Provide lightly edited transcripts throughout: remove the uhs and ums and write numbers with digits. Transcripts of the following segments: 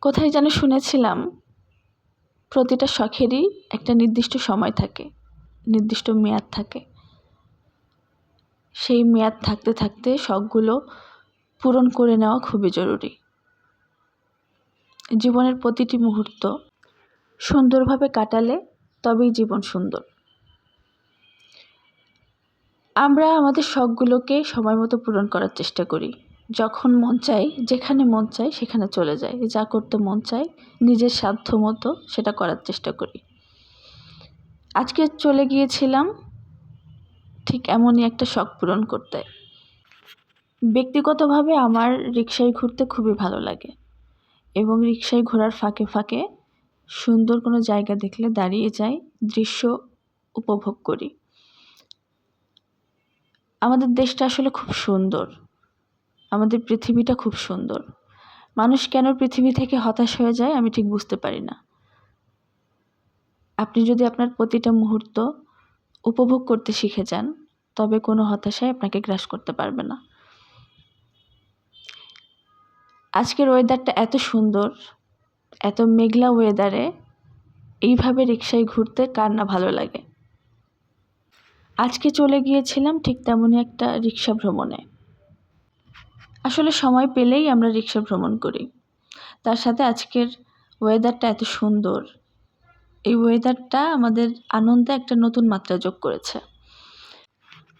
কোথায় যেন শুনেছিলাম প্রতিটা শখেরই একটা নির্দিষ্ট সময় থাকে, নির্দিষ্ট মেয়াদ থাকে। সেই মেয়াদ থাকতে থাকতে শখগুলো পূরণ করে নেওয়া খুবই জরুরি। জীবনের প্রতিটি মুহূর্ত সুন্দরভাবে কাটালে তবেই জীবন সুন্দর। আমরা আমাদের শখগুলোকে সময় মতো পূরণ করার চেষ্টা করি। যখন মন চায়, যেখানে মন চায় সেখানে চলে যাই, যা করতে মন চায় নিজের সাধ্য মতো সেটা করার চেষ্টা করি। আজকে চলে গিয়েছিলাম ঠিক এমনই একটা শখ পূরণ করতে। ব্যক্তিগতভাবে আমার রিকশায় ঘুরতে খুবই ভালো লাগে এবং রিকশায় ঘোরার ফাঁকে ফাঁকে সুন্দর কোনো জায়গা দেখলে দাঁড়িয়ে যাই, দৃশ্য উপভোগ করি। আমাদের দেশটা আসলে খুব সুন্দর, আমাদের পৃথিবীটা খুব সুন্দর। মানুষ কেন পৃথিবী থেকে হতাশ হয়ে যায় আমি ঠিক বুঝতে পারি না। আপনি যদি আপনার প্রতিটা মুহূর্ত উপভোগ করতে শিখে যান, তবে কোনো হতাশাই আপনাকে গ্রাস করতে পারবে না। আজকের ওয়েদারটা এত সুন্দর, এত মেঘলা ওয়েদারে এইভাবে রিকশায় ঘুরতে কার না ভালো লাগে। আজকে চলে গিয়েছিলাম ঠিক তেমনই একটা রিকশা ভ্রমণে। আসলে সময় পেলেই আমরা রিকশা ভ্রমণ করি। তার সাথে আজকের ওয়েদারটা এত সুন্দর, এই ওয়েদারটা আমাদের আনন্দে একটা নতুন মাত্রা যোগ করেছে।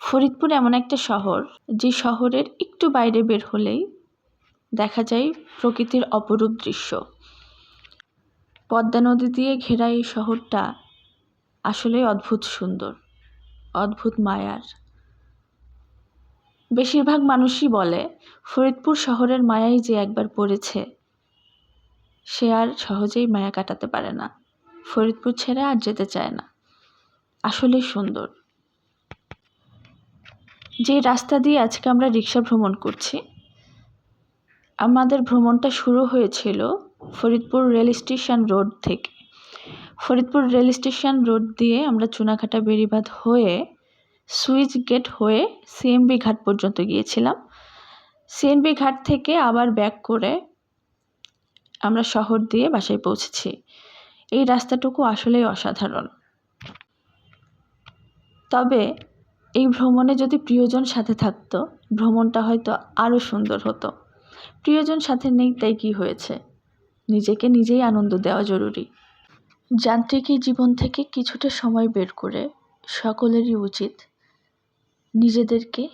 ফরিদপুর এমন একটা শহর, যে শহরের একটু বাইরে বের হলেই দেখা যায় প্রকৃতির অপরূপ দৃশ্য। পদ্মা নদী দিয়ে ঘেরা এই শহরটা আসলেই অদ্ভুত সুন্দর, অদ্ভুত মায়ার। বেশিরভাগ মানুষই বলে ফরিদপুর শহরের মায়ায় যে একবার পড়েছে সে আর সহজেই মায়া কাটাতে পারে না, ফরিদপুর ছেড়ে আর যেতে চায় না। আসলেই সুন্দর। যে রাস্তা দিয়ে আজকে আমরা রিকশা ভ্রমণ করছি, আমাদের ভ্রমণটা শুরু হয়েছিল ফরিদপুর রেল স্টেশন রোড থেকে। ফরিদপুর রেল স্টেশন রোড দিয়ে আমরা চুনাকাটা বেড়িবাঁধ হয়ে সুইচ গেট হয়ে সিএমবি ঘাট পর্যন্ত গিয়েছিলাম। সিএমবি ঘাট থেকে আবার ব্যাক করে আমরা শহর দিয়ে বাসায় পৌঁছেছি। এই রাস্তাটুকু আসলেই অসাধারণ। তবে এই ভ্রমণে যদি প্রিয়জন সাথে থাকতো, ভ্রমণটা হয়তো আরও সুন্দর হতো। প্রিয়জন সাথে নেই তাই কি হয়েছে, নিজেকে নিজেই আনন্দ দেওয়া জরুরি। যান্ত্রিক এই জীবন থেকে কিছুটা সময় বের করে সকলেরই উচিত নিজেদেরকে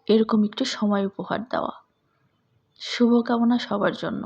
এরকম একটু সময় উপহার দেওয়া। শুভকামনা সবার জন্য।